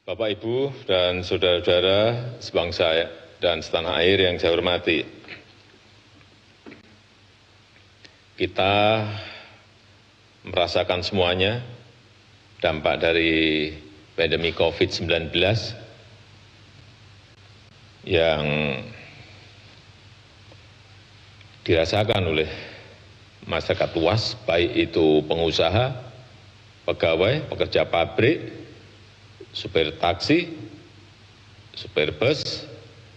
Bapak, Ibu, dan saudara-saudara sebangsa dan setanah air yang saya hormati, kita merasakan semuanya dampak dari pandemi COVID-19 yang dirasakan oleh masyarakat luas, baik itu pengusaha, pegawai, pekerja pabrik, supir taksi, supir bus,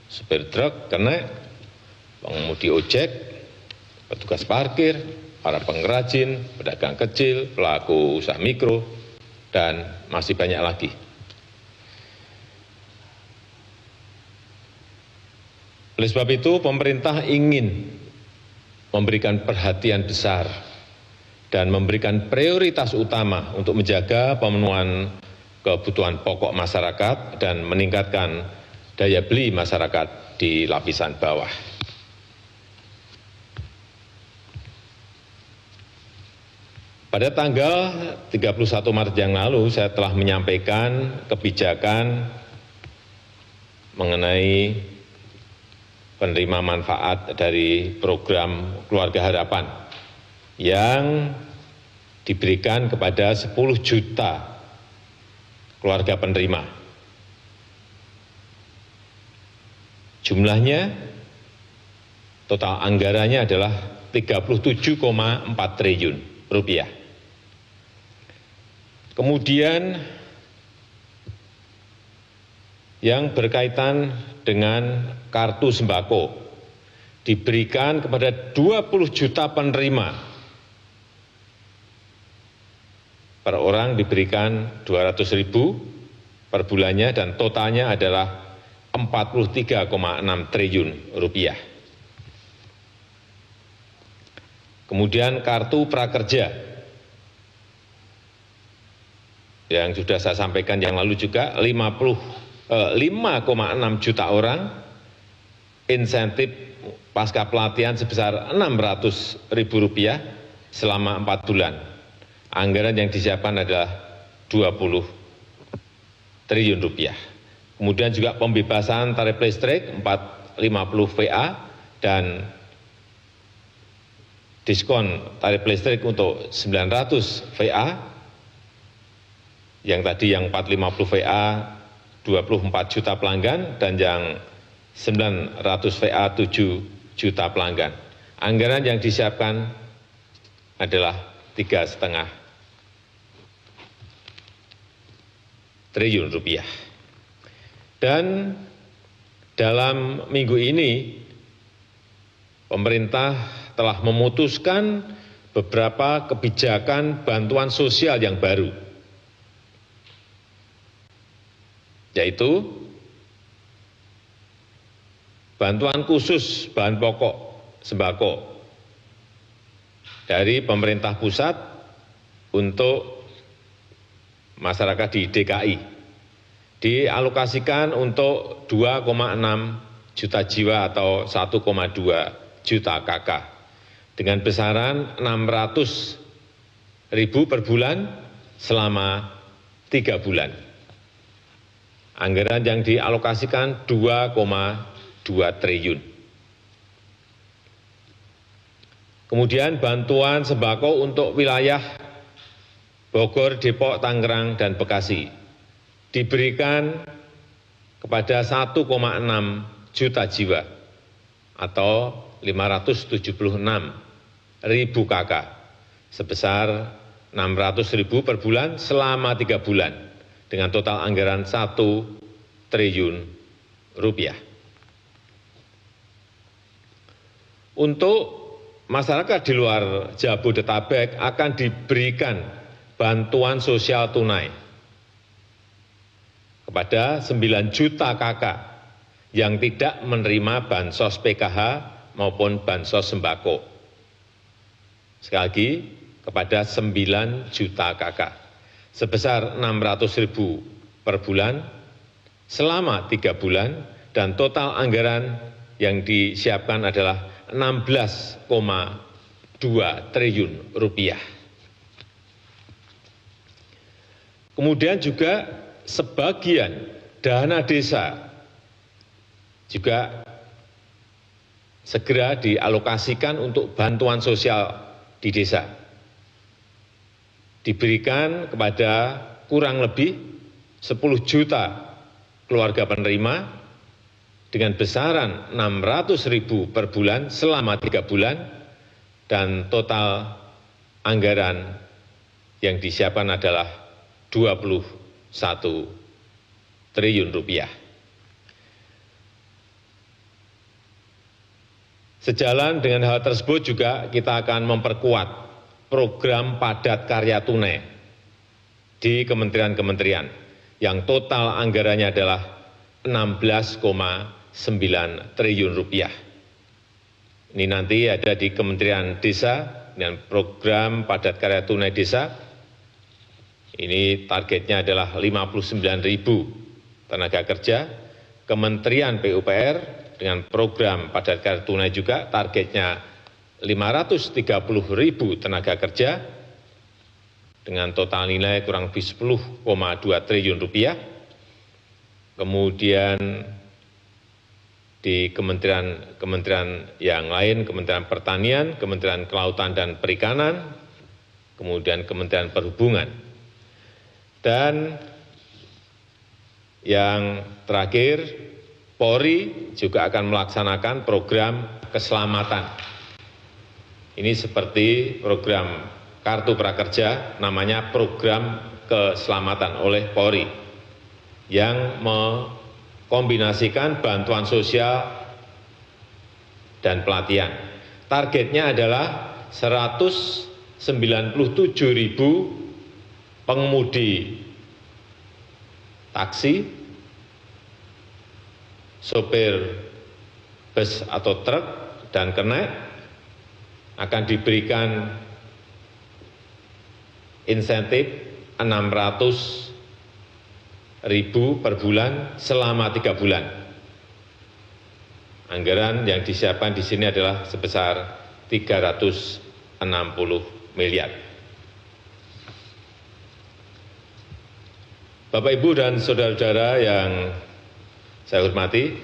supir truk, kernet, pengemudi ojek, petugas parkir, para pengrajin, pedagang kecil, pelaku usaha mikro, dan masih banyak lagi. Oleh sebab itu, pemerintah ingin memberikan perhatian besar dan memberikan prioritas utama untuk menjaga pemenuhan kebutuhan pokok masyarakat dan meningkatkan daya beli masyarakat di lapisan bawah. Pada tanggal 31 Maret yang lalu, saya telah menyampaikan kebijakan mengenai penerima manfaat dari program Keluarga Harapan yang diberikan kepada 10 juta keluarga penerima. Jumlahnya, total anggarannya adalah 37,4 triliun rupiah. Kemudian yang berkaitan dengan kartu sembako diberikan kepada 20 juta penerima. Per orang diberikan 200.000 per bulannya dan totalnya adalah 43,6 triliun rupiah. Kemudian kartu prakerja yang sudah saya sampaikan yang lalu juga 5,6 juta orang, insentif pasca pelatihan sebesar 600.000 rupiah selama 4 bulan. Anggaran yang disiapkan adalah 20 triliun rupiah. Kemudian juga pembebasan tarif listrik 450 VA dan diskon tarif listrik untuk 900 VA, yang tadi yang 450 VA 24 juta pelanggan dan yang 900 VA 7 juta pelanggan. Anggaran yang disiapkan adalah 3,5 triliun rupiah. Dan dalam minggu ini pemerintah telah memutuskan beberapa kebijakan bantuan sosial yang baru, yaitu bantuan khusus bahan pokok sembako dari pemerintah pusat untuk masyarakat di DKI, dialokasikan untuk 2,6 juta jiwa atau 1,2 juta KK dengan besaran 600.000 per bulan selama 3 bulan. Anggaran yang dialokasikan 2,2 triliun. Kemudian bantuan sembako untuk wilayah Bogor, Depok, Tangerang, dan Bekasi diberikan kepada 1,6 juta jiwa atau 576.000 KK sebesar 600.000 per bulan selama 3 bulan dengan total anggaran 1 triliun rupiah. Untuk masyarakat di luar Jabodetabek akan diberikan bantuan sosial tunai kepada 9 juta KK yang tidak menerima bansos PKH maupun bansos sembako. Sekali lagi, kepada 9 juta KK sebesar 600.000 per bulan selama 3 bulan dan total anggaran yang disiapkan adalah 16,2 triliun rupiah. Kemudian juga sebagian dana desa juga segera dialokasikan untuk bantuan sosial di desa. Diberikan kepada kurang lebih 10 juta keluarga penerima dengan besaran 600.000 per bulan selama 3 bulan dan total anggaran yang disiapkan adalah 21 triliun rupiah. Sejalan dengan hal tersebut juga kita akan memperkuat program padat karya tunai di kementerian-kementerian yang total anggarannya adalah 16,9 triliun rupiah. Ini nanti ada di Kementerian Desa dengan program padat karya tunai desa. Ini targetnya adalah 59.000 tenaga kerja. Kementerian PUPR dengan program padat karya tunai juga targetnya 530.000 tenaga kerja dengan total nilai kurang lebih 10,2 triliun rupiah. Kemudian di kementerian yang lain, Kementerian Pertanian, Kementerian Kelautan dan Perikanan, kemudian Kementerian Perhubungan. Dan yang terakhir, Polri juga akan melaksanakan program keselamatan. Ini seperti program Kartu Prakerja, namanya program keselamatan oleh Polri, yang mengkombinasikan bantuan sosial dan pelatihan. Targetnya adalah 197.000 pengemudi taksi, sopir bus atau truk, dan kernet akan diberikan insentif 600.000 per bulan selama 3 bulan. Anggaran yang disiapkan di sini adalah sebesar 360 miliar. Bapak, Ibu, dan saudara-saudara yang saya hormati,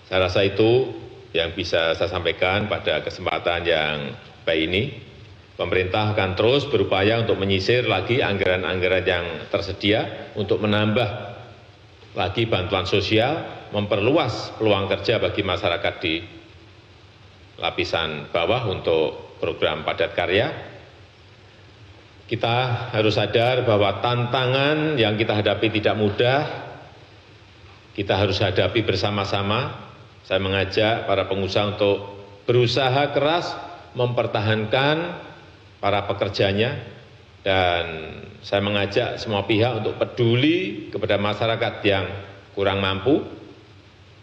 saya rasa itu yang bisa saya sampaikan pada kesempatan yang baik ini. Pemerintah akan terus berupaya untuk menyisir lagi anggaran-anggaran yang tersedia untuk menambah lagi bantuan sosial, memperluas peluang kerja bagi masyarakat di lapisan bawah untuk program padat karya. Kita harus sadar bahwa tantangan yang kita hadapi tidak mudah, kita harus hadapi bersama-sama. Saya mengajak para pengusaha untuk berusaha keras mempertahankan para pekerjanya, dan saya mengajak semua pihak untuk peduli kepada masyarakat yang kurang mampu.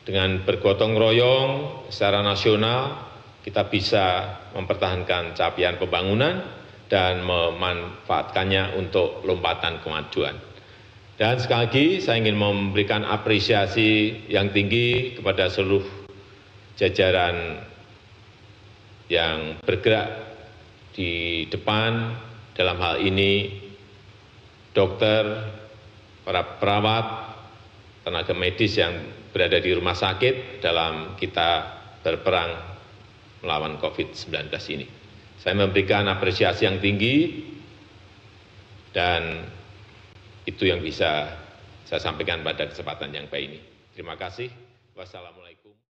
Dengan bergotong royong secara nasional, kita bisa mempertahankan capaian pembangunan dan memanfaatkannya untuk lompatan kemajuan. Dan sekali lagi saya ingin memberikan apresiasi yang tinggi kepada seluruh jajaran yang bergerak di depan dalam hal ini, dokter, para perawat, tenaga medis yang berada di rumah sakit dalam kita berperang melawan COVID-19 ini. Saya memberikan apresiasi yang tinggi, dan itu yang bisa saya sampaikan pada kesempatan yang baik ini. Terima kasih. Wassalamualaikum.